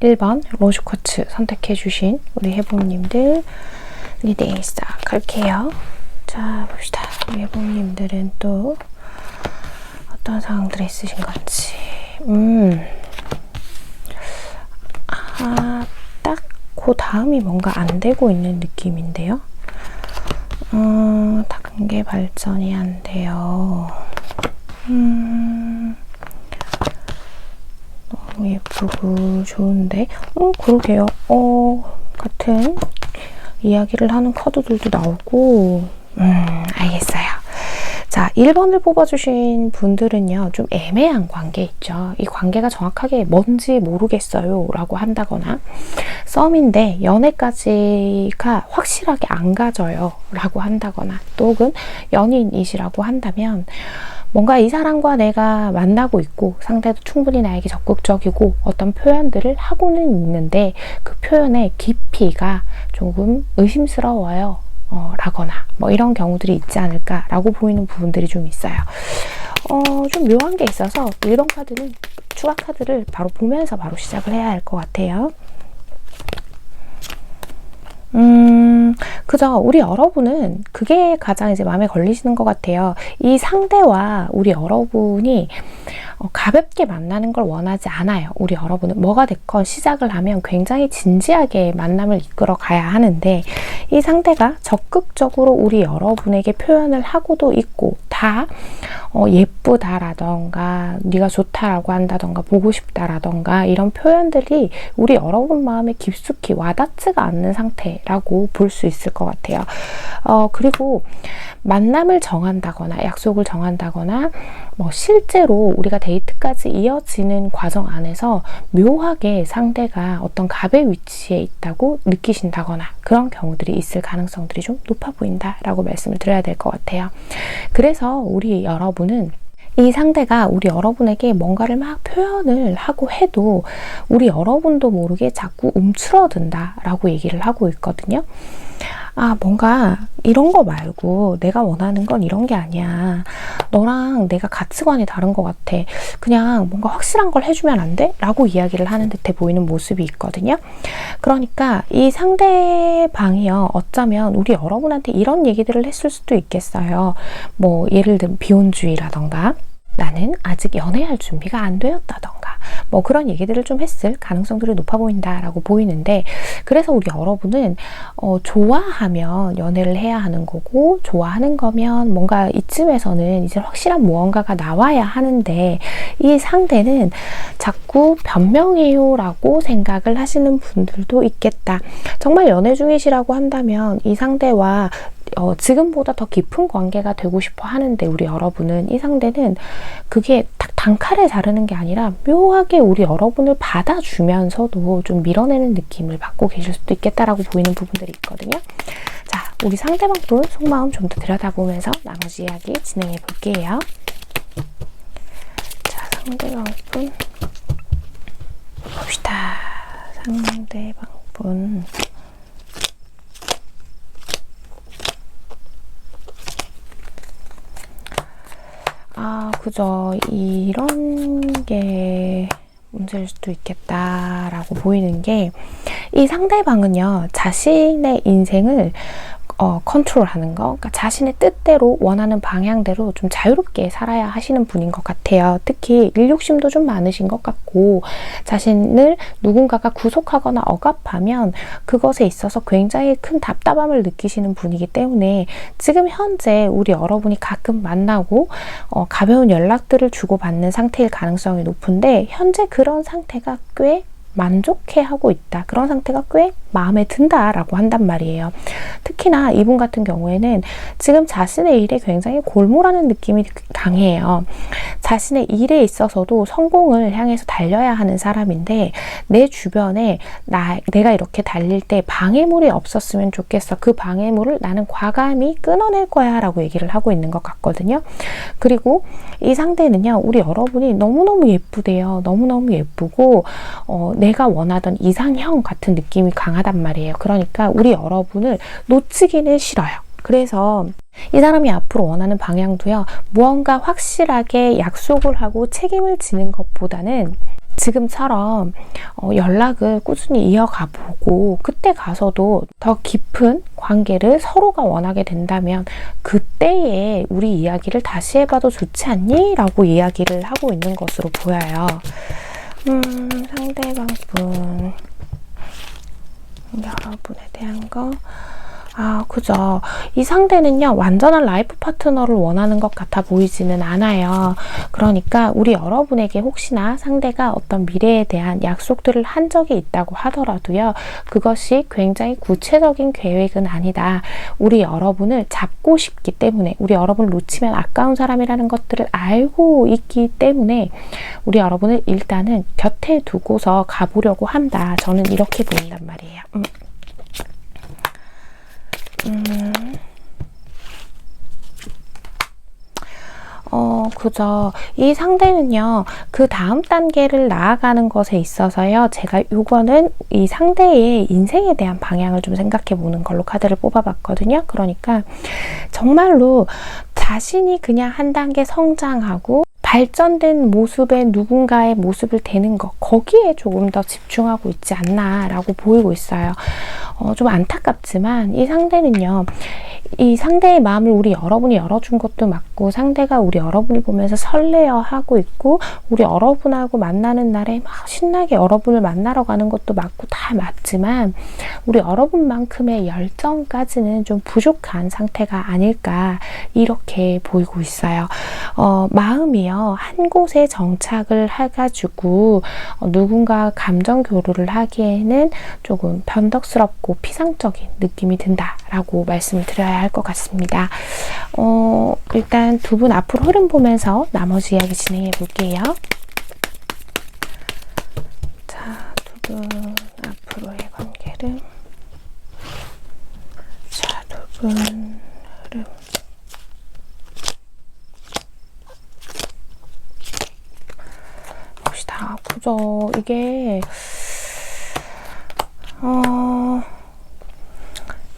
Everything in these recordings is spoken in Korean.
1번 로즈쿼츠 선택해주신 우리 해봄님들 리딩 시작할게요. 자, 봅시다. 우리 해봄님들은 또 어떤 상황들이 있으신 건지. 딱 그 다음이 뭔가 안 되고 있는 느낌인데요. 단계 발전이 안 돼요. 너무 예쁘고 좋은데, 그러게요. 같은 이야기를 하는 카드들도 나오고, 알겠어요. 자, 1번을 뽑아주신 분들은요, 좀 애매한 관계 있죠. 이 관계가 정확하게 뭔지 모르겠어요 라고 한다거나, 썸인데 연애까지가 확실하게 안 가져요 라고 한다거나, 또 혹은 연인이시라고 한다면 뭔가 이 사람과 내가 만나고 있고 상대도 충분히 나에게 적극적이고 어떤 표현들을 하고는 있는데 그 표현의 깊이가 조금 의심스러워요 라거나 뭐 이런 경우들이 있지 않을까 라고 보이는 부분들이 좀 있어요. 좀 묘한 게 있어서 1번 카드는 추가 카드를 바로 보면서 바로 시작을 해야 할 것 같아요. 그죠. 우리 여러분은 그게 가장 이제 마음에 걸리시는 것 같아요. 이 상대와 우리 여러분이 가볍게 만나는 걸 원하지 않아요. 우리 여러분은 뭐가 됐건 시작을 하면 굉장히 진지하게 만남을 이끌어 가야 하는데 이 상대가 적극적으로 우리 여러분에게 표현을 하고도 있고 다 예쁘다라던가 네가 좋다라고 한다던가 보고 싶다라던가 이런 표현들이 우리 여러분 마음에 깊숙이 와닿지가 않는 상태라고 볼 수 있을 것 같아요. 그리고 만남을 정한다거나 약속을 정한다거나 뭐 실제로 우리가 데이트까지 이어지는 과정 안에서 묘하게 상대가 어떤 갑의 위치에 있다고 느끼신다거나 그런 경우들이 있을 가능성들이 좀 높아 보인다라고 말씀을 드려야 될 것 같아요. 그래서 우리 여러분은 이 상대가 우리 여러분에게 뭔가를 막 표현을 하고 해도 우리 여러분도 모르게 자꾸 움츠러든다 라고 얘기를 하고 있거든요. 뭔가 이런 거 말고 내가 원하는 건 이런 게 아니야. 너랑 내가 가치관이 다른 것 같아. 그냥 뭔가 확실한 걸 해주면 안 돼? 라고 이야기를 하는 듯해 보이는 모습이 있거든요. 그러니까 이 상대방이요. 어쩌면 우리 여러분한테 이런 얘기들을 했을 수도 있겠어요. 뭐 예를 들면 비혼주의라던가 나는 아직 연애할 준비가 안 되었다던가 뭐 그런 얘기들을 좀 했을 가능성들이 높아 보인다라고 보이는데 그래서 우리 여러분은 좋아하면 연애를 해야 하는 거고 좋아하는 거면 뭔가 이쯤에서는 이제 확실한 무언가가 나와야 하는데 이 상대는 자꾸 변명해요 라고 생각을 하시는 분들도 있겠다. 정말 연애 중이시라고 한다면 이 상대와 지금보다 더 깊은 관계가 되고 싶어 하는데 우리 여러분은 이 상대는 그게 딱 단칼에 자르는 게 아니라 묘하게 우리 여러분을 받아주면서도 좀 밀어내는 느낌을 받고 계실 수도 있겠다라고 보이는 부분들이 있거든요. 자, 우리 상대방 분 속마음 좀 더 들여다보면서 나머지 이야기 진행해 볼게요. 자, 상대방 분 봅시다. 상대방 분 그죠. 이런 게 문제일 수도 있겠다라고 보이는 게 이 상대방은요, 자신의 인생을 컨트롤하는 거, 그러니까 자신의 뜻대로 원하는 방향대로 좀 자유롭게 살아야 하시는 분인 것 같아요. 특히 일욕심도 좀 많으신 것 같고 자신을 누군가가 구속하거나 억압하면 그것에 있어서 굉장히 큰 답답함을 느끼시는 분이기 때문에 지금 현재 우리 여러분이 가끔 만나고 가벼운 연락들을 주고받는 상태일 가능성이 높은데 현재 그런 상태가 꽤 만족해하고 있다. 그런 상태가 꽤 마음에 든다라고 한단 말이에요. 특히나 이분 같은 경우에는 지금 자신의 일에 굉장히 골몰하는 느낌이 강해요. 자신의 일에 있어서도 성공을 향해서 달려야 하는 사람인데 내 주변에 내가 이렇게 달릴 때 방해물이 없었으면 좋겠어. 그 방해물을 나는 과감히 끊어낼 거야 라고 얘기를 하고 있는 것 같거든요. 그리고 이 상대는요. 우리 여러분이 너무너무 예쁘대요. 너무너무 예쁘고 내가 원하던 이상형 같은 느낌이 강하단 말이에요. 그러니까 우리 여러분을 놓치기는 싫어요. 그래서 이 사람이 앞으로 원하는 방향도요. 무언가 확실하게 약속을 하고 책임을 지는 것보다는 지금처럼 연락을 꾸준히 이어가 보고 그때 가서도 더 깊은 관계를 서로가 원하게 된다면 그때에 우리 이야기를 다시 해봐도 좋지 않니? 라고 이야기를 하고 있는 것으로 보여요. 상대방분 여러분에 대한 거 그죠. 이 상대는요, 완전한 라이프 파트너를 원하는 것 같아 보이지는 않아요. 그러니까 우리 여러분에게 혹시나 상대가 어떤 미래에 대한 약속들을 한 적이 있다고 하더라도요, 그것이 굉장히 구체적인 계획은 아니다. 우리 여러분을 잡고 싶기 때문에, 우리 여러분을 놓치면 아까운 사람이라는 것들을 알고 있기 때문에 우리 여러분을 일단은 곁에 두고서 가보려고 한다. 저는 이렇게 보인단 말이에요. 그죠. 이 상대는요, 그 다음 단계를 나아가는 것에 있어서요, 제가 요거는 이 상대의 인생에 대한 방향을 좀 생각해 보는 걸로 카드를 뽑아봤거든요. 그러니까 정말로 자신이 그냥 한 단계 성장하고 발전된 모습의 누군가의 모습을 대는 것, 거기에 조금 더 집중하고 있지 않나라고 보이고 있어요. 좀 안타깝지만 이 상대는요, 이 상대의 마음을 우리 여러분이 열어준 것도 맞고, 상대가 우리 여러분을 보면서 설레어 하고 있고, 우리 여러분하고 만나는 날에 막 신나게 여러분을 만나러 가는 것도 맞고 다 맞지만, 우리 여러분만큼의 열정까지는 좀 부족한 상태가 아닐까, 이렇게 보이고 있어요. 마음이요, 한 곳에 정착을 해가지고 누군가 감정 교류를 하기에는 조금 변덕스럽고 피상적인 느낌이 든다라고 말씀을 드려야 할 것 같습니다. 일단 두 분 앞으로 흐름 보면서 나머지 이야기 진행해 볼게요. 자, 두 분 앞으로의 관계를, 자, 두 분 흐름. 봅시다. 그죠? 이게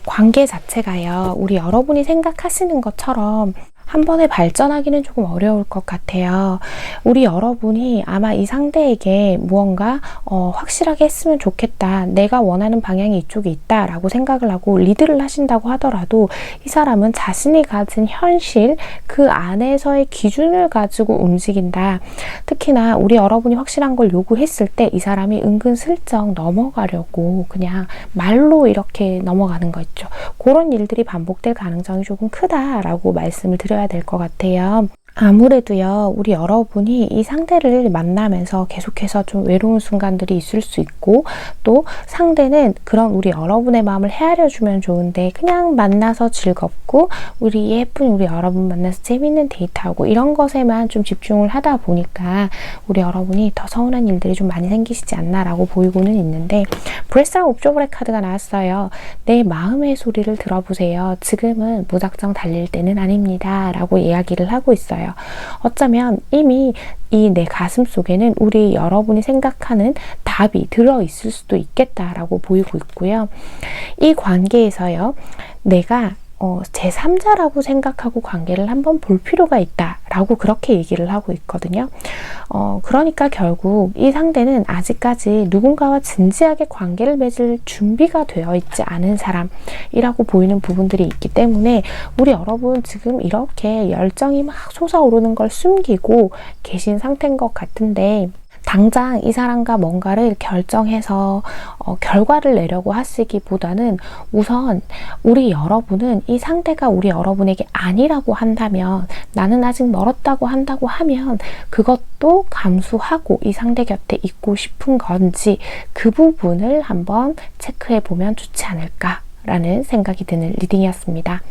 관계 자체가요, 우리 여러분이 생각하시는 것처럼 한 번에 발전하기는 조금 어려울 것 같아요. 우리 여러분이 아마 이 상대에게 무언가 확실하게 했으면 좋겠다, 내가 원하는 방향이 이쪽에 있다 라고 생각을 하고 리드를 하신다고 하더라도 이 사람은 자신이 가진 현실, 그 안에서의 기준을 가지고 움직인다. 특히나 우리 여러분이 확실한 걸 요구했을 때 이 사람이 은근슬쩍 넘어가려고 그냥 말로 이렇게 넘어가는 거 있죠. 그런 일들이 반복될 가능성이 조금 크다라고 말씀을 드려야 될 것 같아요. 아무래도요, 우리 여러분이 이 상대를 만나면서 계속해서 좀 외로운 순간들이 있을 수 있고, 또 상대는 그런 우리 여러분의 마음을 헤아려주면 좋은데 그냥 만나서 즐겁고 우리 예쁜 우리 여러분 만나서 재밌는 데이트하고 이런 것에만 좀 집중을 하다 보니까 우리 여러분이 더 서운한 일들이 좀 많이 생기시지 않나라고 보이고는 있는데, 브레스랑 옵저버의 카드가 나왔어요. 내 마음의 소리를 들어보세요. 지금은 무작정 달릴 때는 아닙니다 라고 이야기를 하고 있어요. 어쩌면 이미 이 내 가슴 속에는 우리 여러분이 생각하는 답이 들어있을 수도 있겠다라고 보이고 있고요. 이 관계에서요, 내가 제3자라고 생각하고 관계를 한번 볼 필요가 있다라고 그렇게 얘기를 하고 있거든요. 그러니까 결국 이 상대는 아직까지 누군가와 진지하게 관계를 맺을 준비가 되어 있지 않은 사람이라고 보이는 부분들이 있기 때문에 우리 여러분 지금 이렇게 열정이 막 솟아오르는 걸 숨기고 계신 상태인 것 같은데, 당장 이 사람과 뭔가를 결정해서 결과를 내려고 하시기보다는 우선 우리 여러분은 이 상대가 우리 여러분에게 아니라고 한다면, 나는 아직 멀었다고 한다고 하면 그것도 감수하고 이 상대 곁에 있고 싶은 건지 그 부분을 한번 체크해 보면 좋지 않을까 라는 생각이 드는 리딩이었습니다.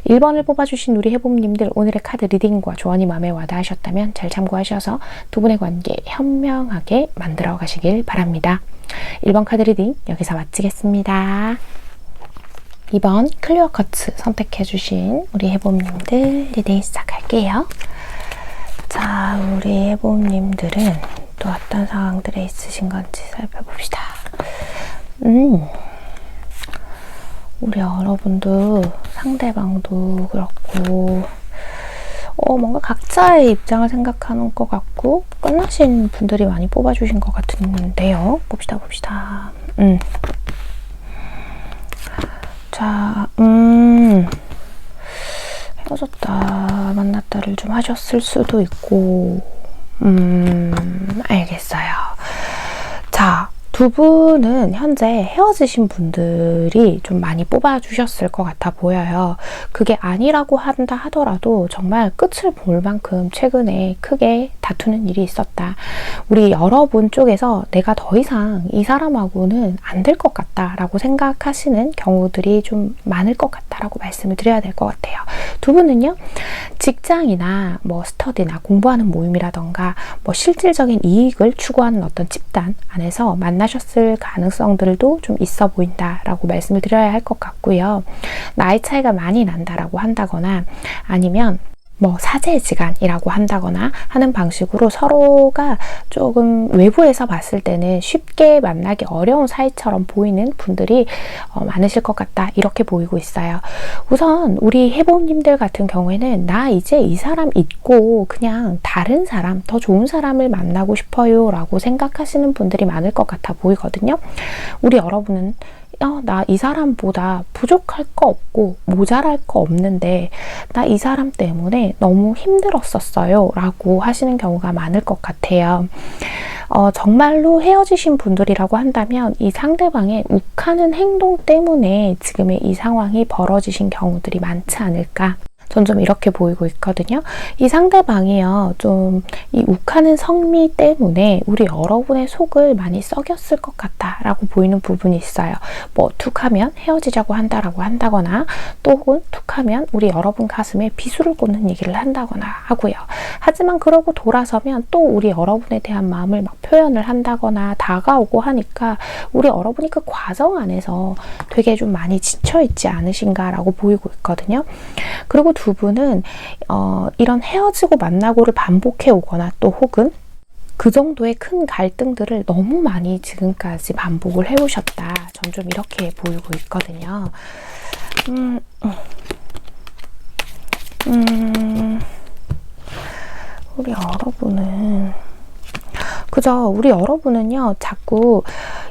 1번을 뽑아주신 우리 해봄님들, 오늘의 카드 리딩과 조언이 마음에 와닿으셨다면 잘 참고하셔서 두 분의 관계 현명하게 만들어 가시길 바랍니다. 1번 카드 리딩 여기서 마치겠습니다. 2번 클리어 커츠 선택해주신 우리 해봄님들 리딩 시작할게요. 자, 우리 해봄님들은 또 어떤 상황들에 있으신 건지 살펴봅시다. 우리 여러분도 상대방도 그렇고 뭔가 각자의 입장을 생각하는 것 같고 끝나신 분들이 많이 뽑아주신 것 같은데요. 봅시다. 자, 헤어졌다, 만났다를 좀 하셨을 수도 있고, 알겠어요. 자, 두 분은 현재 헤어지신 분들이 좀 많이 뽑아주셨을 것 같아 보여요. 그게 아니라고 한다 하더라도 정말 끝을 볼 만큼 최근에 크게 다투는 일이 있었다. 우리 여러분 쪽에서 내가 더 이상 이 사람하고는 안 될 것 같다라고 생각하시는 경우들이 좀 많을 것 같다라고 말씀을 드려야 될 것 같아요. 두 분은요, 직장이나 뭐 스터디나 공부하는 모임이라던가 뭐 실질적인 이익을 추구하는 어떤 집단 안에서 만나셨을 가능성들도 좀 있어 보인다라고 말씀을 드려야 할 것 같고요. 나이 차이가 많이 난다라고 한다거나 아니면 뭐 사제지간이라고 한다거나 하는 방식으로 서로가 조금 외부에서 봤을 때는 쉽게 만나기 어려운 사이처럼 보이는 분들이 많으실 것 같다, 이렇게 보이고 있어요. 우선 우리 해보님들 같은 경우에는 나 이제 이 사람 잊고 그냥 다른 사람, 더 좋은 사람을 만나고 싶어요 라고 생각하시는 분들이 많을 것 같아 보이거든요. 우리 여러분은 나 이 사람보다 부족할 거 없고 모자랄 거 없는데 나 이 사람 때문에 너무 힘들었었어요 라고 하시는 경우가 많을 것 같아요. 정말로 헤어지신 분들이라고 한다면 이 상대방의 욱하는 행동 때문에 지금의 이 상황이 벌어지신 경우들이 많지 않을까, 전 좀 이렇게 보이고 있거든요. 이 상대방이요, 좀 이 욱하는 성미 때문에 우리 여러분의 속을 많이 썩였을 것 같다라고 보이는 부분이 있어요. 뭐 툭하면 헤어지자고 한다라고 한다거나, 또 혹은 툭하면 우리 여러분 가슴에 비수를 꽂는 얘기를 한다거나 하고요. 하지만 그러고 돌아서면 또 우리 여러분에 대한 마음을 막 표현을 한다거나 다가오고 하니까 우리 여러분이 그 과정 안에서 되게 좀 많이 지쳐있지 않으신가라고 보이고 있거든요. 그리고 두 분은 이런 헤어지고 만나고를 반복해 오거나 또 혹은 그 정도의 큰 갈등들을 너무 많이 지금까지 반복을 해오셨다, 전 좀 이렇게 보이고 있거든요. 우리 여러분은 그죠? 우리 여러분은요, 자꾸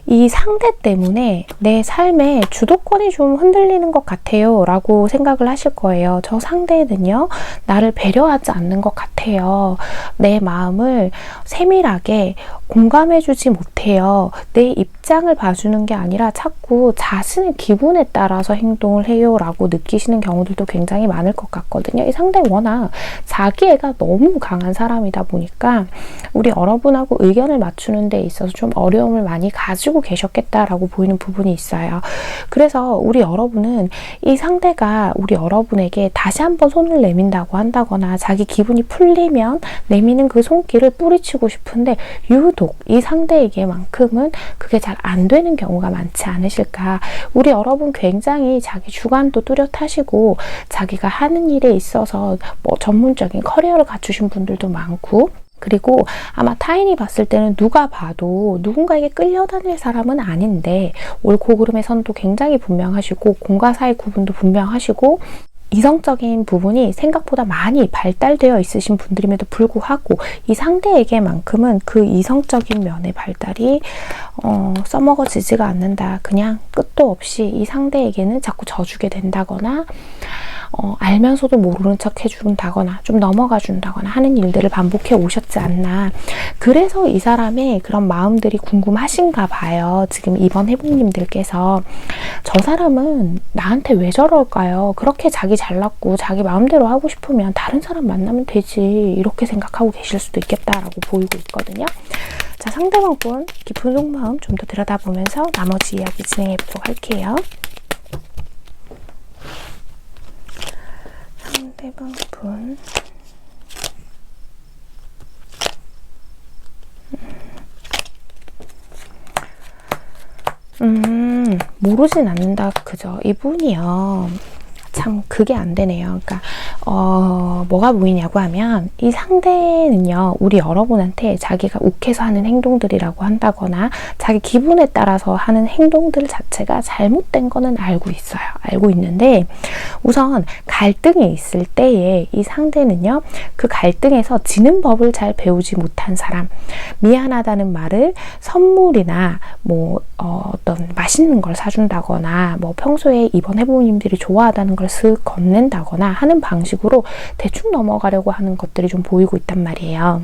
이 상대 때문에 내 삶의 주도권이 좀 흔들리는 것 같아요 라고 생각을 하실 거예요. 저 상대는요, 나를 배려하지 않는 것 같아요. 내 마음을 세밀하게 공감해주지 못해요. 내 입장을 봐주는 게 아니라 자꾸 자신의 기분에 따라서 행동을 해요 라고 느끼시는 경우들도 굉장히 많을 것 같거든요. 이 상대는 워낙 자기애가 너무 강한 사람이다 보니까 우리 여러분하고 의견을 맞추는 데 있어서 좀 어려움을 많이 가지고 계셨겠다라고 보이는 부분이 있어요. 그래서 우리 여러분은 이 상대가 우리 여러분에게 다시 한번 손을 내민다고 한다거나 자기 기분이 풀리면 내미는 그 손길을 뿌리치고 싶은데 유독 이 상대에게만큼은 그게 잘 안 되는 경우가 많지 않으실까. 우리 여러분 굉장히 자기 주관도 뚜렷하시고 자기가 하는 일에 있어서 뭐 전문적인 커리어를 갖추신 분들도 많고, 그리고 아마 타인이 봤을 때는 누가 봐도 누군가에게 끌려다닐 사람은 아닌데 옳고 그름의 선도 굉장히 분명하시고 공과 사의 구분도 분명하시고 이성적인 부분이 생각보다 많이 발달되어 있으신 분들임에도 불구하고 이 상대에게만큼은 그 이성적인 면의 발달이 써먹어지지가 않는다. 그냥 끝도 없이 이 상대에게는 자꾸 져주게 된다거나 알면서도 모르는 척 해준다거나 좀 넘어가 준다거나 하는 일들을 반복해 오셨지 않나. 그래서 이 사람의 그런 마음들이 궁금하신가 봐요. 지금 이번 해부님들께서 저 사람은 나한테 왜 저럴까요? 그렇게 자기 잘났고 자기 마음대로 하고 싶으면 다른 사람 만나면 되지, 이렇게 생각하고 계실 수도 있겠다라고 보이고 있거든요. 자, 상대방분 깊은 속마음 좀 더 들여다보면서 나머지 이야기 진행해 보도록 할게요. 상대방분 모르진 않는다. 그죠? 이분이요, 참 그게 안 되네요. 그러니까 뭐가 보이냐고 하면 이 상대는요, 우리 여러분한테 자기가 욱해서 하는 행동들이라고 한다거나 자기 기분에 따라서 하는 행동들 자체가 잘못된 거는 알고 있어요. 알고 있는데 우선 갈등이 있을 때에 이 상대는요, 그 갈등에서 지는 법을 잘 배우지 못한 사람, 미안하다는 말을 선물이나 뭐 어떤 맛있는 걸 사준다거나 뭐 평소에 이번 해부모님들이 좋아하다는 걸 슥 건넨다거나 하는 방식으로 대충 넘어가려고 하는 것들이 좀 보이고 있단 말이에요.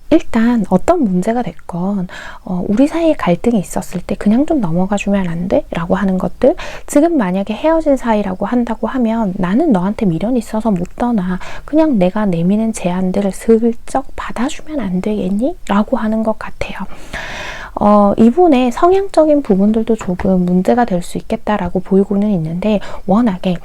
일단 어떤 문제가 됐건 우리 사이에 갈등이 있었을 때 그냥 좀 넘어가주면 안 돼? 라고 하는 것들, 지금 만약에 헤어진 사이라고 한다고 하면 나는 너한테 미련이 있어서 못 떠나, 그냥 내가 내미는 제안들을 슬쩍 받아주면 안 되겠니? 라고 하는 것 같아요. 이분의 성향적인 부분들도 조금 문제가 될 수 있겠다라고 보이고는 있는데, 워낙에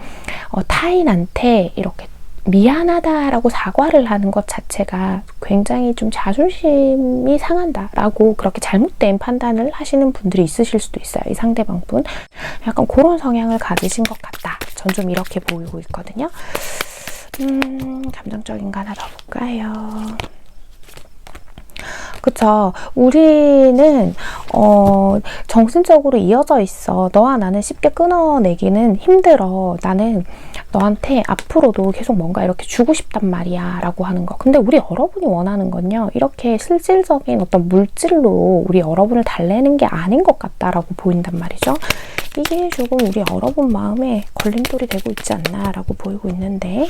타인한테 이렇게 미안하다라고 사과를 하는 것 자체가 굉장히 좀 자존심이 상한다라고 그렇게 잘못된 판단을 하시는 분들이 있으실 수도 있어요. 이 상대방 분. 약간 그런 성향을 가지신 것 같다. 전 좀 이렇게 보이고 있거든요. 감정적인 거 하나 더 볼까요? 그쵸. 우리는 정신적으로 이어져 있어. 너와 나는 쉽게 끊어내기는 힘들어. 나는 너한테 앞으로도 계속 뭔가 이렇게 주고 싶단 말이야 라고 하는 거. 근데 우리 여러분이 원하는 건요, 이렇게 실질적인 어떤 물질로 우리 여러분을 달래는 게 아닌 것 같다라고 보인단 말이죠. 이게 조금 우리 여러분 마음에 걸림돌이 되고 있지 않나 라고 보이고 있는데,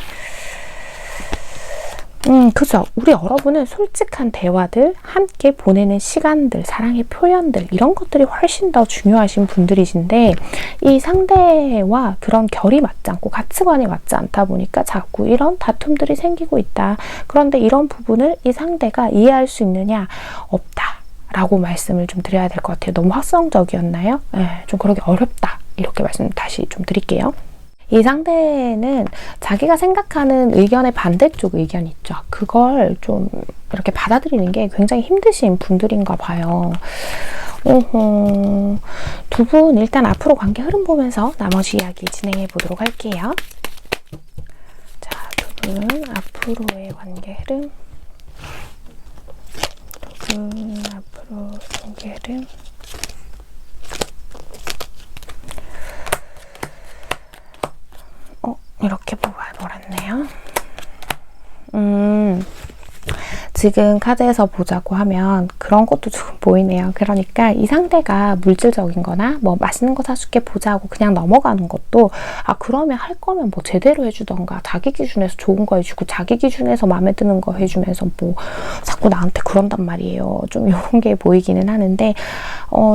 그죠. 우리 여러분은 솔직한 대화들, 함께 보내는 시간들, 사랑의 표현들, 이런 것들이 훨씬 더 중요하신 분들이신데, 이 상대와 그런 결이 맞지 않고 가치관이 맞지 않다 보니까 자꾸 이런 다툼들이 생기고 있다. 그런데 이런 부분을 이 상대가 이해할 수 있느냐? 없다 라고 말씀을 좀 드려야 될 것 같아요. 너무 확성적이었나요? 네, 좀 그러기 어렵다. 이렇게 말씀 다시 좀 드릴게요. 이 상대는 자기가 생각하는 의견의 반대쪽 의견이 있죠. 그걸 좀 이렇게 받아들이는 게 굉장히 힘드신 분들인가 봐요. 두 분 일단 앞으로 관계 흐름 보면서 나머지 이야기 진행해 보도록 할게요. 자, 두 분 앞으로의 관계 흐름. 두 분 앞으로 관계 흐름. 이렇게 뽑아버렸네요. 지금 카드에서 보자고 하면 그런 것도 조금 보이네요. 그러니까 이 상대가 물질적인 거나 뭐 맛있는 거 사줄게 보자고 그냥 넘어가는 것도, 그러면 할 거면 뭐 제대로 해주던가, 자기 기준에서 좋은 거 해주고 자기 기준에서 마음에 드는 거 해주면서 뭐 자꾸 나한테 그런단 말이에요. 좀 이런 게 보이기는 하는데,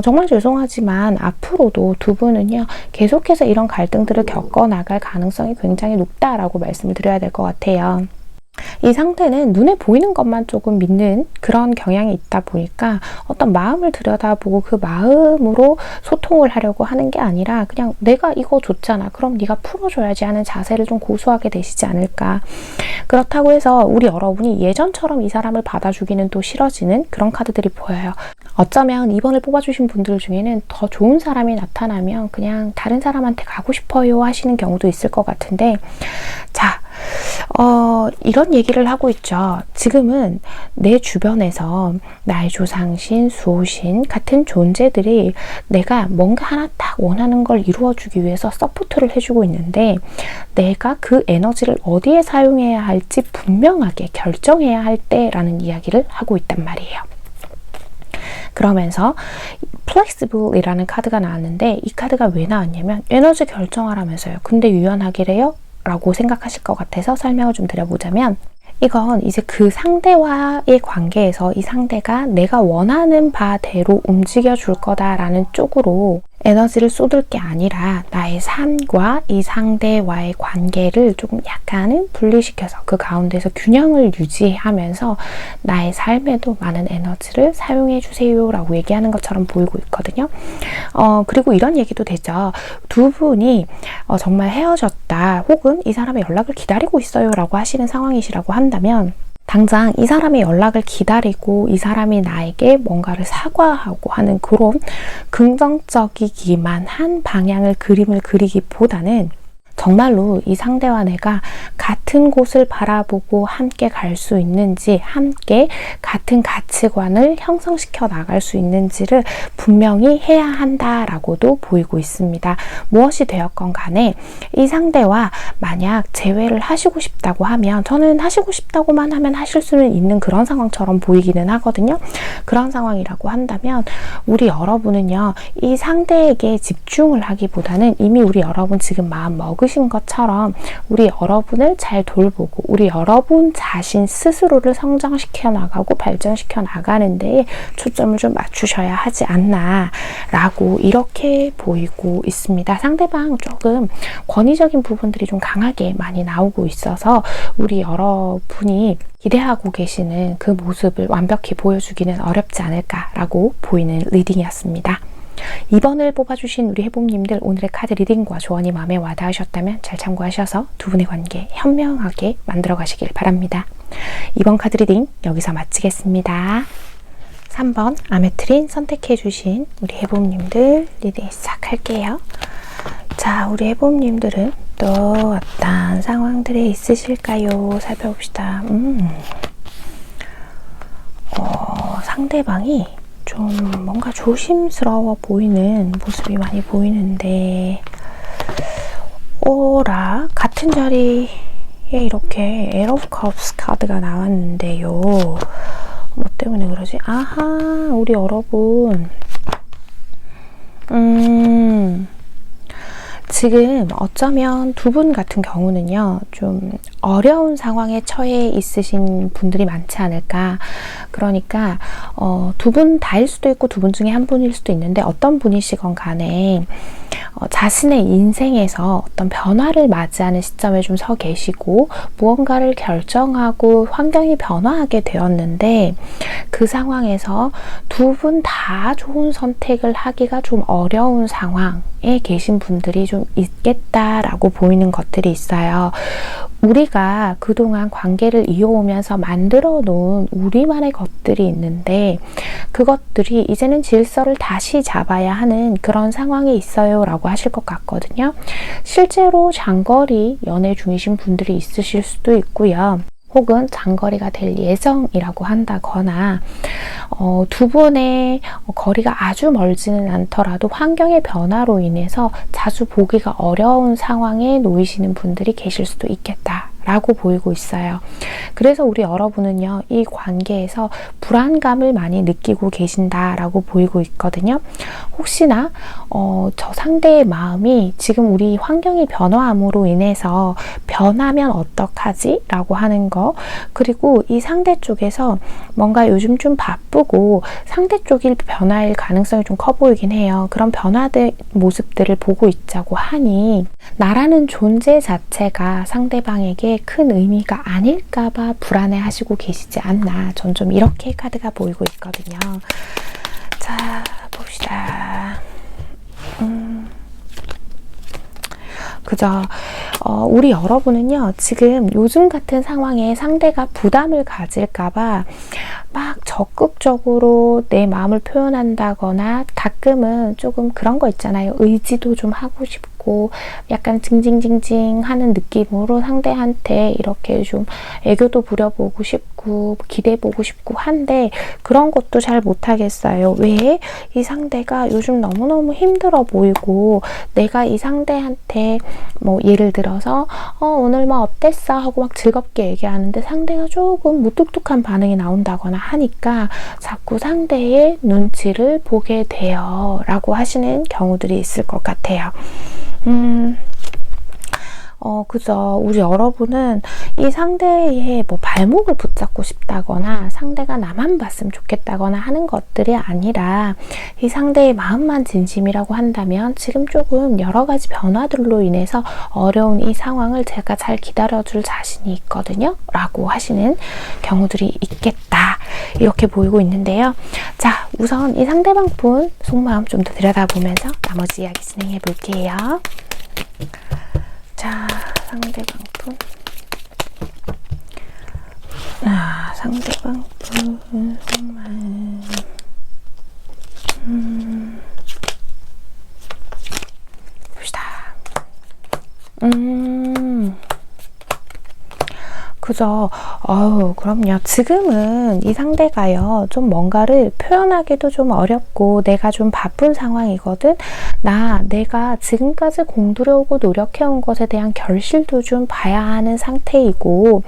정말 죄송하지만 앞으로도 두 분은요, 계속해서 이런 갈등들을 겪어나갈 가능성이 굉장히 높다라고 말씀을 드려야 될 것 같아요. 이 상태는 눈에 보이는 것만 조금 믿는 그런 경향이 있다 보니까 어떤 마음을 들여다보고 그 마음으로 소통을 하려고 하는 게 아니라 그냥 내가 이거 좋잖아, 그럼 네가 풀어줘야지 하는 자세를 좀 고수하게 되시지 않을까. 그렇다고 해서 우리 여러분이 예전처럼 이 사람을 받아주기는 또 싫어지는 그런 카드들이 보여요. 어쩌면 이번을 뽑아주신 분들 중에는 더 좋은 사람이 나타나면 그냥 다른 사람한테 가고 싶어요 하시는 경우도 있을 것 같은데, 자, 이런 얘기를 하고 있죠. 지금은 내 주변에서 나의 조상신, 수호신 같은 존재들이 내가 뭔가 하나 딱 원하는 걸 이루어주기 위해서 서포트를 해주고 있는데, 내가 그 에너지를 어디에 사용해야 할지 분명하게 결정해야 할 때라는 이야기를 하고 있단 말이에요. 그러면서 플렉시블이라는 카드가 나왔는데, 이 카드가 왜 나왔냐면 에너지 결정하라면서요. 근데 유연하기래요? 라고 생각하실 것 같아서 설명을 좀 드려보자면, 이건 이제 그 상대와의 관계에서 이 상대가 내가 원하는 바대로 움직여 줄 거다라는 쪽으로 에너지를 쏟을 게 아니라 나의 삶과 이 상대와의 관계를 조금 약간은 분리시켜서 그 가운데서 균형을 유지하면서 나의 삶에도 많은 에너지를 사용해 주세요 라고 얘기하는 것처럼 보이고 있거든요. 그리고 이런 얘기도 되죠. 두 분이 정말 헤어졌다, 혹은 이 사람의 연락을 기다리고 있어요 라고 하시는 상황이시라고 한다면, 당장 이 사람의 연락을 기다리고 이 사람이 나에게 뭔가를 사과하고 하는 그런 긍정적이기만 한 방향을 그림을 그리기보다는 정말로 이 상대와 내가 같은 곳을 바라보고 함께 갈 수 있는지, 함께 같은 가치관을 형성시켜 나갈 수 있는지를 분명히 해야 한다라고도 보이고 있습니다. 무엇이 되었건 간에 이 상대와 만약 재회를 하시고 싶다고 하면, 저는 하시고 싶다고만 하면 하실 수는 있는 그런 상황처럼 보이기는 하거든요. 그런 상황이라고 한다면 우리 여러분은요, 이 상대에게 집중을 하기보다는 이미 우리 여러분 지금 마음 먹으신 것처럼 우리 여러분을 잘 돌보고 우리 여러분 자신 스스로를 성장시켜 나가고 발전시켜 나가는 데에 초점을 좀 맞추셔야 하지 않나 라고 이렇게 보이고 있습니다. 상대방 조금 권위적인 부분들이 좀 강하게 많이 나오고 있어서 우리 여러분이 기대하고 계시는 그 모습을 완벽히 보여주기는 어렵지 않을까라고 보이는 리딩이었습니다. 2번을 뽑아주신 우리 해봄님들, 오늘의 카드 리딩과 조언이 마음에 와닿으셨다면 잘 참고하셔서 두 분의 관계 현명하게 만들어 가시길 바랍니다. 2번 카드 리딩 여기서 마치겠습니다. 3번 아메트린 선택해주신 우리 해봄님들 리딩 시작할게요. 자, 우리 해봄님들은 또 어떤 상황들이 있으실까요? 살펴봅시다. 상대방이 좀 뭔가 조심스러워 보이는 모습이 많이 보이는데, 오라 같은 자리에 이렇게 에러 오브 컵스 카드가 나왔는데요. 뭐 때문에 그러지? 아하, 우리 여러분 지금 어쩌면 두 분 같은 경우는요, 좀 어려운 상황에 처해 있으신 분들이 많지 않을까. 그러니까 두 분 다일 수도 있고 두 분 중에 한 분일 수도 있는데, 어떤 분이시건 간에 자신의 인생에서 어떤 변화를 맞이하는 시점에 좀 서 계시고 무언가를 결정하고 환경이 변화하게 되었는데, 그 상황에서 두 분 다 좋은 선택을 하기가 좀 어려운 상황에 계신 분들이 좀 있겠다라고 보이는 것들이 있어요. 우리가 그동안 관계를 이어오면서 만들어 놓은 우리만의 것들이 있는데, 그것들이 이제는 질서를 다시 잡아야 하는 그런 상황에 있어요 라고 하실 것 같거든요. 실제로 장거리 연애 중이신 분들이 있으실 수도 있고요. 혹은 장거리가 될 예정이라고 한다거나, 두 분의 거리가 아주 멀지는 않더라도 환경의 변화로 인해서 자주 보기가 어려운 상황에 놓이시는 분들이 계실 수도 있겠다 라고 보이고 있어요. 그래서 우리 여러분은요, 이 관계에서 불안감을 많이 느끼고 계신다라고 보이고 있거든요. 혹시나 저 상대의 마음이 지금 우리 환경이 변화함으로 인해서 변하면 어떡하지? 라고 하는 거, 그리고 이 상대 쪽에서 뭔가 요즘 좀 바쁘고 상대 쪽이 변화할 가능성이 좀 커 보이긴 해요. 그런 변화된 모습들을 보고 있자고 하니 나라는 존재 자체가 상대방에게 큰 의미가 아닐까봐 불안해하시고 계시지 않나, 전 좀 이렇게 카드가 보이고 있거든요. 자, 봅시다. 그죠? 우리 여러분은요, 지금 요즘 같은 상황에 상대가 부담을 가질까봐 막 적극적으로 내 마음을 표현한다거나, 가끔은 조금 그런 거 있잖아요. 의지도 좀 하고 싶고 약간 징징징징 하는 느낌으로 상대한테 이렇게 좀 애교도 부려보고 싶고 기대보고 싶고 한데, 그런 것도 잘 못하겠어요. 왜? 이 상대가 요즘 너무너무 힘들어 보이고, 내가 이 상대한테 뭐 예를 들어서 오늘 뭐 어땠어? 하고 막 즐겁게 얘기하는데 상대가 조금 무뚝뚝한 반응이 나온다거나 하니까 자꾸 상대의 눈치를 보게 돼요 라고 하시는 경우들이 있을 것 같아요. 그죠. 우리 여러분은 이 상대의 뭐 발목을 붙잡고 싶다거나 상대가 나만 봤으면 좋겠다거나 하는 것들이 아니라, 이 상대의 마음만 진심이라고 한다면 지금 조금 여러 가지 변화들로 인해서 어려운 이 상황을 제가 잘 기다려줄 자신이 있거든요 라고 하시는 경우들이 있겠다, 이렇게 보이고 있는데요. 자, 우선 이 상대방 분 속마음 좀 더 들여다보면서 나머지 이야기 진행해 볼게요. 자, 상대방 분. 상대방 분 정말 봅시다. 그죠? 그럼요. 지금은 이 상대가요, 좀 뭔가를 표현하기도 좀 어렵고, 내가 좀 바쁜 상황이거든? 내가 지금까지 공들여오고 노력해온 것에 대한 결실도 좀 봐야 하는 상태이고,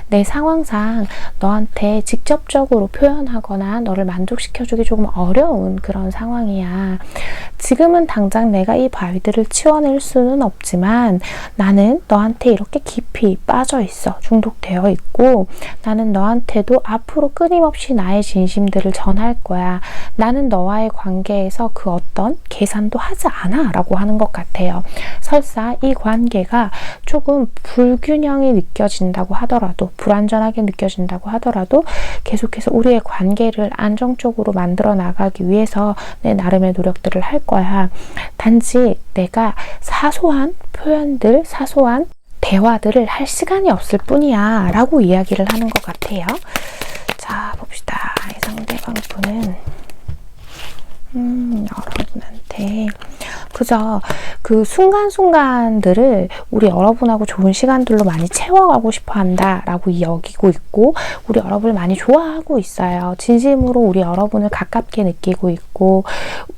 내 상황상 너한테 직접적으로 표현하거나 너를 만족시켜주기 조금 어려운 그런 상황이야. 지금은 당장 내가 이 바위들을 치워낼 수는 없지만, 나는 너한테 이렇게 깊이 빠져 있어. 중독되어 있고, 나는 너한테도 앞으로 끊임없이 나의 진심들을 전할 거야. 나는 너와의 관계에서 그 어떤 계산도 하지 않아 라고 하는 것 같아요. 설사 이 관계가 조금 불균형이 느껴진다고 하더라도, 불완전하게 느껴진다고 하더라도 계속해서 우리의 관계를 안정적으로 만들어 나가기 위해서 내 나름의 노력들을 할 거야. 단지 내가 사소한 표현들, 사소한 대화들을 할 시간이 없을 뿐이야 라고 이야기를 하는 것 같아요. 자, 봅시다. 이 상대방 분은 여러분한테 그죠? 그 순간순간들을 우리 여러분하고 좋은 시간들로 많이 채워가고 싶어 한다라고 여기고 있고, 우리 여러분을 많이 좋아하고 있어요. 진심으로 우리 여러분을 가깝게 느끼고 있고,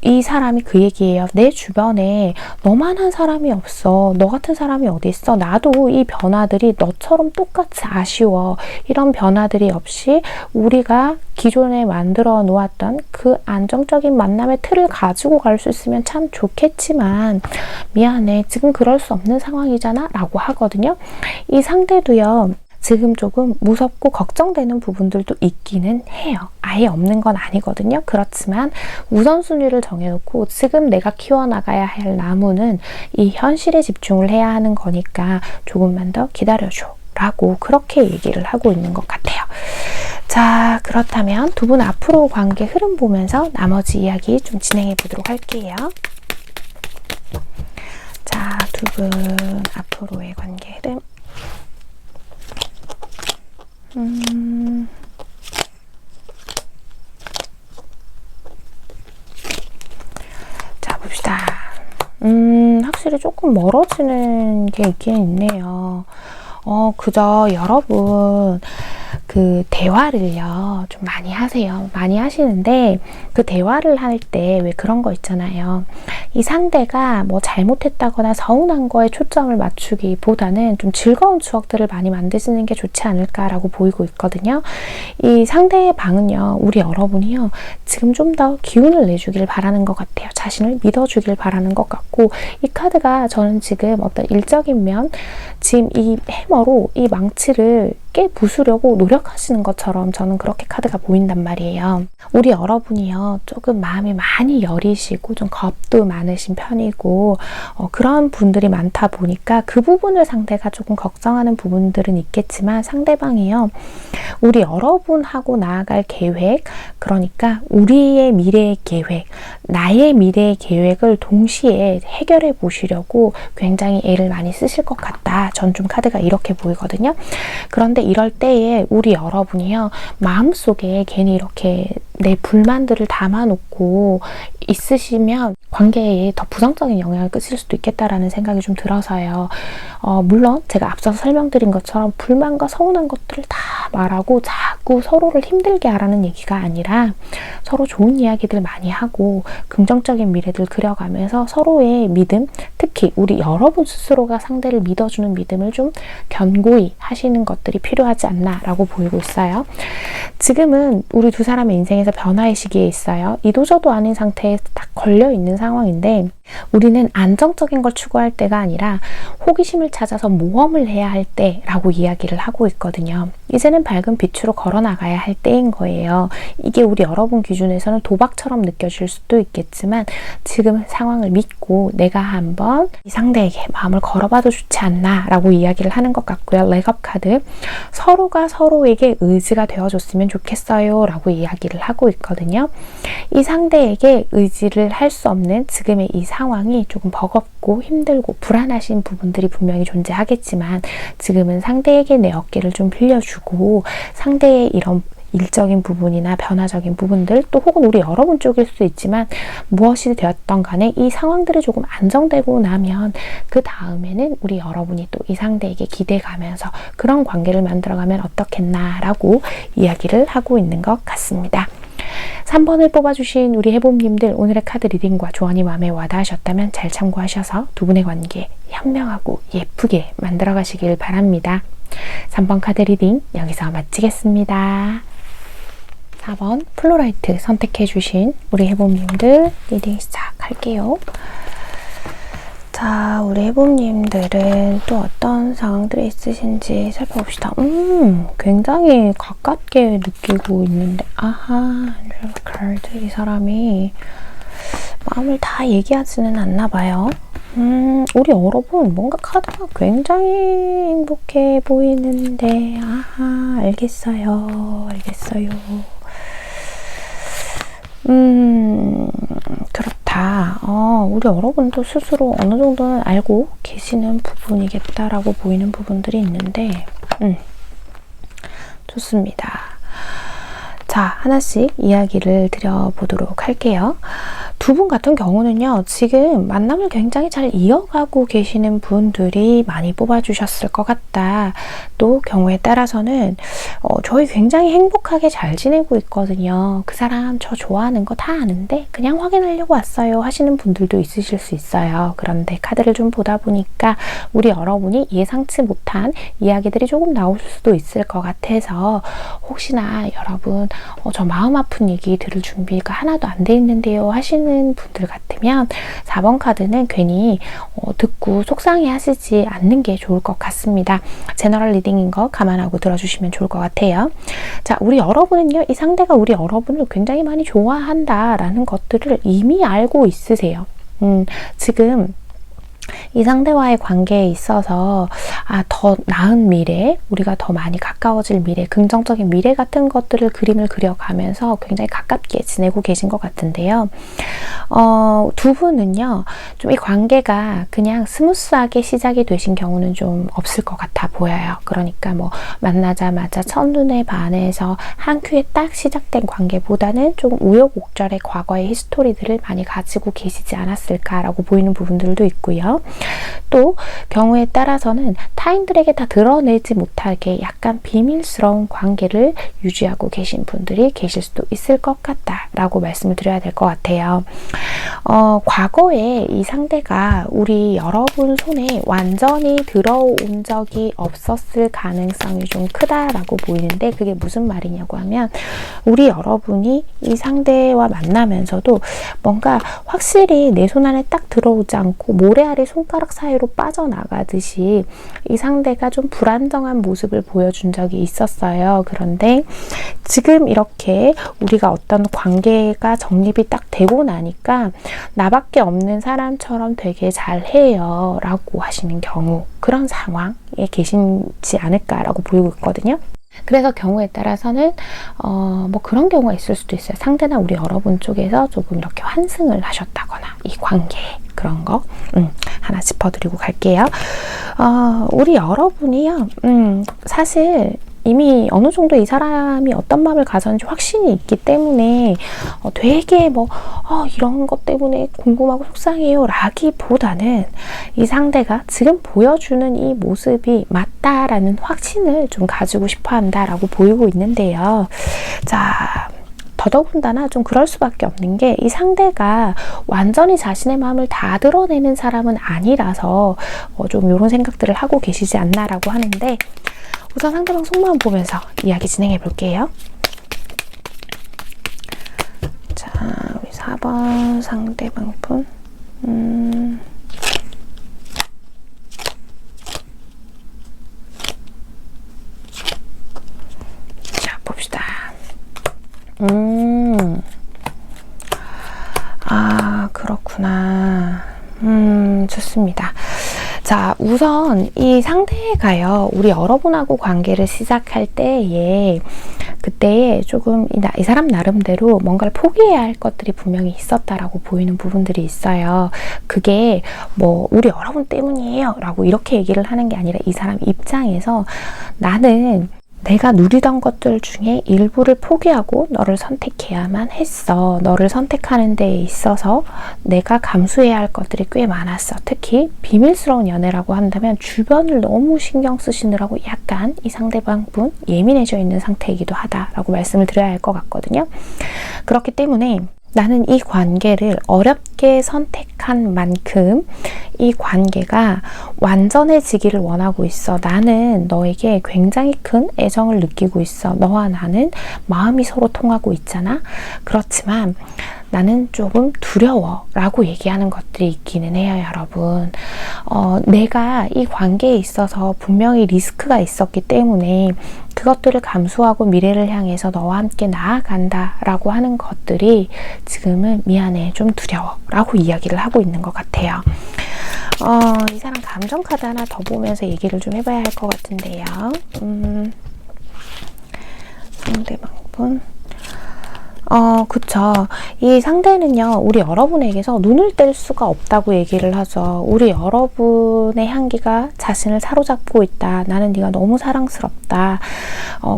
이 사람이 그 얘기예요. 내 주변에 너만한 사람이 없어. 너 같은 사람이 어디 있어? 나도 이 변화들이 너처럼 똑같이 아쉬워. 이런 변화들이 없이 우리가 기존에 만들어 놓았던 그 안정적인 만남의 틀을 가지고 갈 수 있으면 참 좋겠지만, 미안해, 지금 그럴 수 없는 상황이잖아 라고 하거든요. 이 상대도요, 지금 조금 무섭고 걱정되는 부분들도 있기는 해요. 아예 없는 건 아니거든요. 그렇지만 우선순위를 정해놓고 지금 내가 키워나가야 할 나무는 이 현실에 집중을 해야 하는 거니까 조금만 더 기다려줘 라고 그렇게 얘기를 하고 있는 것 같아요. 자, 그렇다면 두 분 앞으로 관계 흐름 보면서 나머지 이야기 좀 진행해 보도록 할게요. 자, 두 분 앞으로의 관계 흐름. 자, 봅시다. 확실히 조금 멀어지는 게 있긴 있네요. 그저 여러분 그 대화를요 좀 많이 하세요. 많이 하시는데 그 대화를 할 때 왜 그런 거 있잖아요. 이 상대가 뭐 잘못했다거나 서운한 거에 초점을 맞추기보다는 좀 즐거운 추억들을 많이 만드시는 게 좋지 않을까라고 보이고 있거든요. 이 상대방은요, 우리 여러분이요 지금 좀 더 기운을 내주길 바라는 것 같아요. 자신을 믿어주길 바라는 것 같고, 이 카드가 저는 지금 어떤 일적인 면, 지금 이 해머로 이 망치를 부수려고 노력하시는 것처럼 저는 그렇게 카드가 보인단 말이에요. 우리 여러분이요 조금 마음이 많이 여리시고 좀 겁도 많으신 편이고, 그런 분들이 많다 보니까 그 부분을 상대가 조금 걱정하는 부분들은 있겠지만, 상대방이요 우리 여러분하고 나아갈 계획, 그러니까 우리의 미래의 계획, 나의 미래의 계획을 동시에 해결해 보시려고 굉장히 애를 많이 쓰실 것 같다. 전 좀 카드가 이렇게 보이거든요. 그런데 이럴 때에 우리 여러분이요 마음속에 괜히 이렇게 내 불만들을 담아놓고 있으시면 관계에 더 부정적인 영향을 끼칠 수도 있겠다라는 생각이 좀 들어서요. 물론 제가 앞서서 설명드린 것처럼 불만과 서운한 것들을 다 말하고 자꾸 서로를 힘들게 하라는 얘기가 아니라, 서로 좋은 이야기들 많이 하고 긍정적인 미래들 그려가면서 서로의 믿음, 특히 우리 여러분 스스로가 상대를 믿어주는 믿음을 좀 견고히 하시는 것들이 필요하지 않나라고 보이고 있어요. 지금은 우리 두 사람의 인생에서 변화의 시기에 있어요. 이도저도 아닌 상태에 딱 걸려있는 상황인데, 우리는 안정적인 걸 추구할 때가 아니라 호기심을 찾아서 모험을 해야 할 때라고 이야기를 하고 있거든요. 이제는 밝은 빛으로 걸어나가야 할 때인 거예요. 이게 우리 여러분 기준에서는 도박처럼 느껴질 수도 있겠지만, 지금 상황을 믿고 내가 한번 이 상대에게 마음을 걸어봐도 좋지 않나 라고 이야기를 하는 것 같고요. 렉업 카드, 서로가 서로에게 의지가 되어줬으면 좋겠어요 라고 이야기를 하고 있거든요. 이 상대에게 의지를 할 수 없는 지금의 이 상황이 조금 버겁고 힘들고 불안하신 부분들이 분명히 존재하겠지만, 지금은 상대에게 내 어깨를 좀 빌려주고 상대의 이런 일적인 부분이나 변화적인 부분들, 또 혹은 우리 여러분 쪽일 수도 있지만 무엇이 되었던 간에 이 상황들이 조금 안정되고 나면 그 다음에는 우리 여러분이 또 이 상대에게 기대가면서 그런 관계를 만들어가면 어떻겠나라고 이야기를 하고 있는 것 같습니다. 3번을 뽑아주신 우리 해봄님들, 오늘의 카드 리딩과 조언이 마음에 와닿으셨다면 잘 참고하셔서 두 분의 관계 현명하고 예쁘게 만들어 가시길 바랍니다. 3번 카드 리딩 여기서 마치겠습니다. 4번 플로라이트 선택해 주신 우리 해봄님들 리딩 시작할게요. 자, 우리 해봄님들은 또 어떤 상황들이 있으신지 살펴봅시다. 굉장히 가깝게 느끼고 있는데, 아하, 카드 이 사람이 마음을 다 얘기하지는 않나 봐요. 우리 여러분 뭔가 카드가 굉장히 행복해 보이는데, 아하, 알겠어요. 그렇다. 우리 여러분도 스스로 어느 정도는 알고 계시는 부분이겠다라고 보이는 부분들이 있는데, 좋습니다. 자, 하나씩 이야기를 드려보도록 할게요. 두 분 같은 경우는요, 지금 만남을 굉장히 잘 이어가고 계시는 분들이 많이 뽑아주셨을 것 같다. 또 경우에 따라서는 저희 굉장히 행복하게 잘 지내고 있거든요. 그 사람 저 좋아하는 거 다 아는데 그냥 확인하려고 왔어요 하시는 분들도 있으실 수 있어요. 그런데 카드를 좀 보다 보니까 우리 여러분이 예상치 못한 이야기들이 조금 나올 수도 있을 것 같아서, 혹시나 여러분 저 마음 아픈 얘기 들을 준비가 하나도 안 돼 있는데요 하시는 분들 같으면 4번 카드는 괜히 듣고 속상해 하시지 않는 게 좋을 것 같습니다. 제너럴 리딩인 거 감안하고 들어주시면 좋을 것 같아요. 자, 우리 여러분은요, 이 상대가 우리 여러분을 굉장히 많이 좋아한다 라는 것들을 이미 알고 있으세요. 지금 이 상대와의 관계에 있어서 더 나은 미래, 우리가 더 많이 가까워질 미래, 긍정적인 미래 같은 것들을 그림을 그려가면서 굉장히 가깝게 지내고 계신 것 같은데요. 두 분은요, 좀 이 관계가 그냥 스무스하게 시작이 되신 경우는 좀 없을 것 같아 보여요. 그러니까 뭐 만나자마자 첫눈에 반해서 한 큐에 딱 시작된 관계보다는 좀 우여곡절의 과거의 히스토리들을 많이 가지고 계시지 않았을까라고 보이는 부분들도 있고요. 또 경우에 따라서는 타인들에게 다 드러내지 못하게 약간 비밀스러운 관계를 유지하고 계신 분들이 계실 수도 있을 것 같다라고 말씀을 드려야 될 것 같아요. 과거에 이 상대가 우리 여러분 손에 완전히 들어온 적이 없었을 가능성이 좀 크다라고 보이는데, 그게 무슨 말이냐고 하면, 우리 여러분이 이 상대와 만나면서도 뭔가 확실히 내 손 안에 딱 들어오지 않고 모래알이 손가락 사이로 빠져나가듯이 이 상대가 좀 불안정한 모습을 보여준 적이 있었어요. 그런데 지금 이렇게 우리가 어떤 관계가 정립이 딱 되고 나니까 나밖에 없는 사람처럼 되게 잘해요 라고 하시는 경우, 그런 상황에 계시지 않을까라고 보이고 있거든요. 그래서 경우에 따라서는 뭐 그런 경우가 있을 수도 있어요. 상대나 우리 여러분 쪽에서 조금 이렇게 환승을 하셨다거나 이 관계에, 그런 거 하나 짚어드리고 갈게요. 우리 여러분이요, 사실 이미 어느 정도 이 사람이 어떤 마음을 가졌는지 확신이 있기 때문에 되게 뭐 이런 것 때문에 궁금하고 속상해요 라기보다는 이 상대가 지금 보여주는 이 모습이 맞다라는 확신을 좀 가지고 싶어 한다라고 보이고 있는데요. 자, 더더군다나 좀 그럴 수밖에 없는 게, 이 상대가 완전히 자신의 마음을 다 드러내는 사람은 아니라서 좀 이런 생각들을 하고 계시지 않나라고 하는데, 우선 상대방 속마음 보면서 이야기 진행해 볼게요. 자, 우리 4번 상대방 분. 자, 봅시다. 그렇구나. 좋습니다. 자, 우선 이 상대가요, 우리 여러분하고 관계를 시작할 때에, 그때에 조금 이 사람 나름대로 뭔가를 포기해야 할 것들이 분명히 있었다라고 보이는 부분들이 있어요. 그게 뭐 우리 여러분 때문이에요 라고 이렇게 얘기를 하는 게 아니라, 이 사람 입장에서 나는 내가 누리던 것들 중에 일부를 포기하고 너를 선택해야만 했어. 너를 선택하는 데 있어서 내가 감수해야 할 것들이 꽤 많았어. 특히 비밀스러운 연애라고 한다면 주변을 너무 신경 쓰시느라고 약간 이 상대방분 예민해져 있는 상태이기도 하다라고 말씀을 드려야 할 것 같거든요. 그렇기 때문에 나는 이 관계를 어렵게 선택한 만큼 이 관계가 완전해지기를 원하고 있어. 나는 너에게 굉장히 큰 애정을 느끼고 있어. 너와 나는 마음이 서로 통하고 있잖아. 그렇지만 나는 조금 두려워 라고 얘기하는 것들이 있기는 해요, 여러분. 내가 이 관계에 있어서 분명히 리스크가 있었기 때문에 그것들을 감수하고 미래를 향해서 너와 함께 나아간다 라고 하는 것들이 지금은 미안해, 좀 두려워 라고 이야기를 하고 있는 것 같아요. 이 사람 감정 카드 하나 더 보면서 얘기를 좀 해봐야 할 것 같은데요. 상대방분. 그쵸. 이 상대는요, 우리 여러분에게서 눈을 뗄 수가 없다고 얘기를 하죠. 우리 여러분의 향기가 자신을 사로잡고 있다. 나는 네가 너무 사랑스럽다.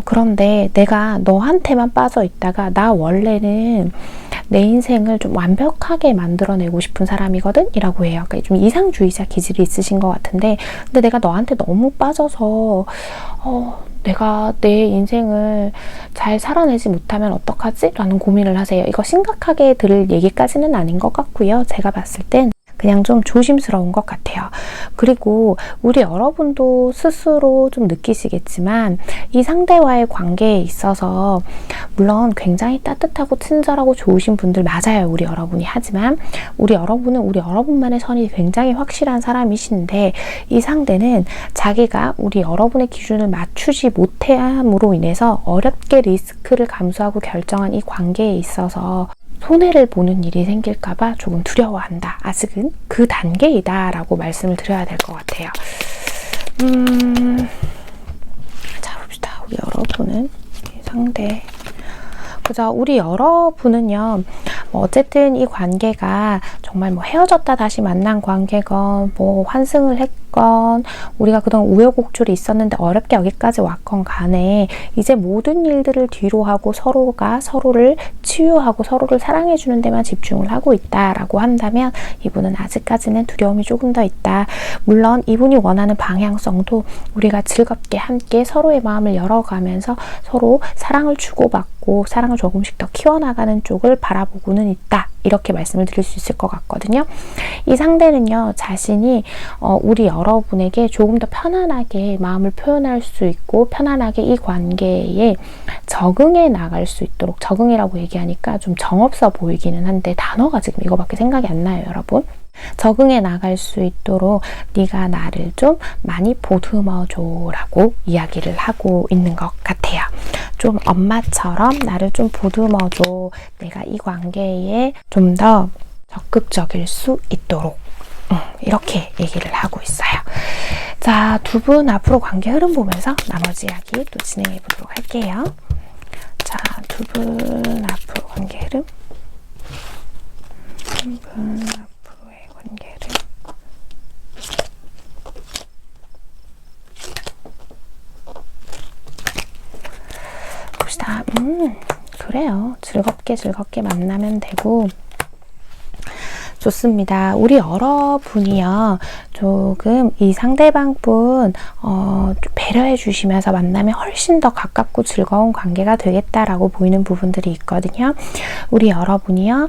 그런데 내가 너한테만 빠져 있다가 나 원래는 내 인생을 좀 완벽하게 만들어내고 싶은 사람이거든? 이라고 해요. 그러니까 좀 이상주의자 기질이 있으신 것 같은데, 근데 내가 너한테 너무 빠져서 내가 내 인생을 잘 살아내지 못하면 어떡하지? 라는 고민을 하세요. 이거 심각하게 들을 얘기까지는 아닌 것 같고요. 제가 봤을 땐 그냥 좀 조심스러운 것 같아요. 그리고 우리 여러분도 스스로 좀 느끼시겠지만 이 상대와의 관계에 있어서 물론 굉장히 따뜻하고 친절하고 좋으신 분들 맞아요. 우리 여러분이. 하지만 우리 여러분은 우리 여러분만의 선이 굉장히 확실한 사람이신데 이 상대는 자기가 우리 여러분의 기준을 맞추지 못함으로 인해서 어렵게 리스크를 감수하고 결정한 이 관계에 있어서 손해를 보는 일이 생길까봐 조금 두려워한다. 아직은 그 단계이다 라고 말씀을 드려야 될 것 같아요. 자, 봅시다. 우리 여러분은 상대. 그죠? 우리 여러분은요, 어쨌든 이 관계가 정말 헤어졌다 다시 만난 관계건, 환승을 했건, 우리가 그동안 우여곡절이 있었는데 어렵게 여기까지 왔건 간에, 이제 모든 일들을 뒤로 하고 서로가 서로를 치유하고 서로를 사랑해주는 데만 집중을 하고 있다라고 한다면, 이분은 아직까지는 두려움이 조금 더 있다. 물론 이분이 원하는 방향성도 우리가 즐겁게 함께 서로의 마음을 열어가면서 서로 사랑을 주고받고, 사랑을 조금씩 더 키워나가는 쪽을 바라보고는 있다. 이렇게 말씀을 드릴 수 있을 것 같거든요. 이 상대는요, 자신이 우리 여러분에게 조금 더 편안하게 마음을 표현할 수 있고 편안하게 이 관계에 적응해 나갈 수 있도록, 적응이라고 얘기하니까 좀 정없어 보이기는 한데 단어가 지금 이거밖에 생각이 안 나요, 여러분. 적응해 나갈 수 있도록 네가 나를 좀 많이 보듬어줘 라고 이야기를 하고 있는 것 같아요. 좀 엄마처럼 나를 좀 보듬어줘. 내가 이 관계에 좀 더 적극적일 수 있도록 이렇게 얘기를 하고 있어요. 자, 두 분 앞으로 관계 흐름 보면서 나머지 이야기 또 진행해 보도록 할게요. 자, 두 분 앞으로 관계 흐름. 한 분 앞으로의 관계 흐름. 봅시다. 그래요. 즐겁게 만나면 되고 좋습니다. 우리 여러분이요, 조금 이 상대방분 배려해 주시면서 만나면 훨씬 더 가깝고 즐거운 관계가 되겠다라고 보이는 부분들이 있거든요. 우리 여러분이요,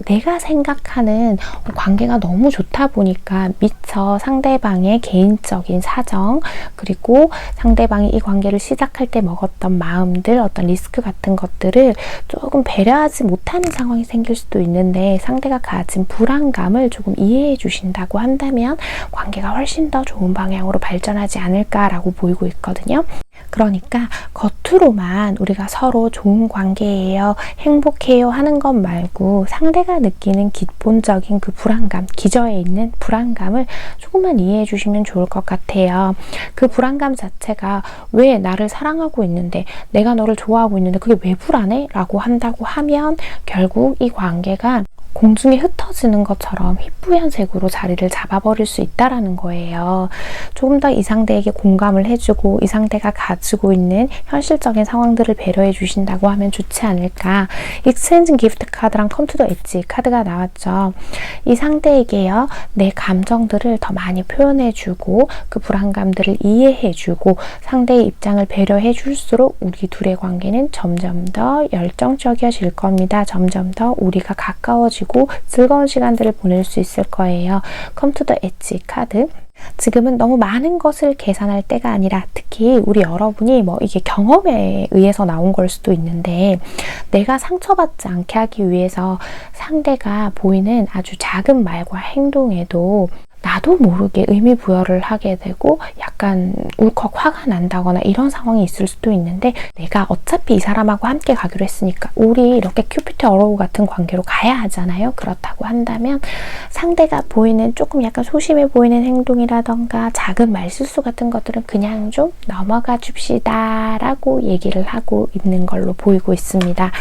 내가 생각하는 관계가 너무 좋다 보니까 미처 상대방의 개인적인 사정, 그리고 상대방이 이 관계를 시작할 때 먹었던 마음들, 어떤 리스크 같은 것들을 조금 배려하지 못하는 상황이 생길 수도 있는데, 상대가 가진 불안감을 조금 이해해 주신다고 한다면 관계가 훨씬 더 좋은 방향으로 발전하지 않을까라고 보이고 있거든요. 그러니까 겉으로만 우리가 서로 좋은 관계예요, 행복해요 하는 것 말고 상대가 느끼는 기본적인 그 불안감, 기저에 있는 불안감을 조금만 이해해 주시면 좋을 것 같아요. 그 불안감 자체가 왜 나를 사랑하고 있는데, 내가 너를 좋아하고 있는데 그게 왜 불안해? 라고 한다고 하면 결국 이 관계가 공중에 흩어지는 것처럼 희뿌연 색으로 자리를 잡아버릴 수 있다라는 거예요. 조금 더 이 상대에게 공감을 해주고 이 상대가 가지고 있는 현실적인 상황들을 배려해 주신다고 하면 좋지 않을까. 익스체인지 기프트 카드랑 컴 투 더 엣지 카드가 나왔죠. 이 상대에게요, 내 감정들을 더 많이 표현해주고 그 불안감들을 이해해주고 상대의 입장을 배려해 줄수록 우리 둘의 관계는 점점 더 열정적이어질 겁니다. 점점 더 우리가 가까워지고 즐거운 시간들을 보낼 수 있을 거예요. 컴 투 더 엣지 카드. 지금은 너무 많은 것을 계산할 때가 아니라 특히 우리 여러분이 이게 경험에 의해서 나온 걸 수도 있는데 내가 상처받지 않게 하기 위해서 상대가 보이는 아주 작은 말과 행동에도 나도 모르게 의미 부여를 하게 되고 약간 울컥 화가 난다거나 이런 상황이 있을 수도 있는데 내가 어차피 이 사람하고 함께 가기로 했으니까 우리 이렇게 큐피트 어로우 같은 관계로 가야 하잖아요. 그렇다고 한다면 상대가 보이는 조금 약간 소심해 보이는 행동이라던가 작은 말실수 같은 것들은 그냥 좀 넘어가 줍시다 라고 얘기를 하고 있는 걸로 보이고 있습니다.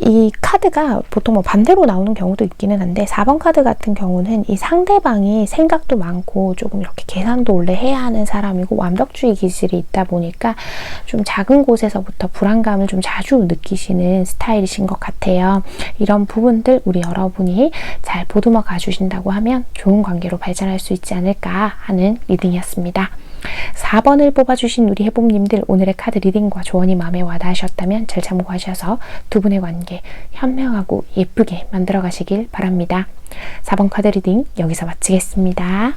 이 카드가 보통 반대로 나오는 경우도 있기는 한데 4번 카드 같은 경우는 이 상대방이 생각도 많고 조금 이렇게 계산도 원래 해야 하는 사람이고 완벽주의 기질이 있다 보니까 좀 작은 곳에서부터 불안감을 좀 자주 느끼시는 스타일이신 것 같아요. 이런 부분들 우리 여러분이 잘 보듬어 가주신다고 하면 좋은 관계로 발전할 수 있지 않을까 하는 리딩이었습니다. 4번을 뽑아주신 우리 해봄님들, 오늘의 카드 리딩과 조언이 마음에 와닿으셨다면 잘 참고하셔서 두 분의 관계 현명하고 예쁘게 만들어 가시길 바랍니다. 4번 카드 리딩 여기서 마치겠습니다.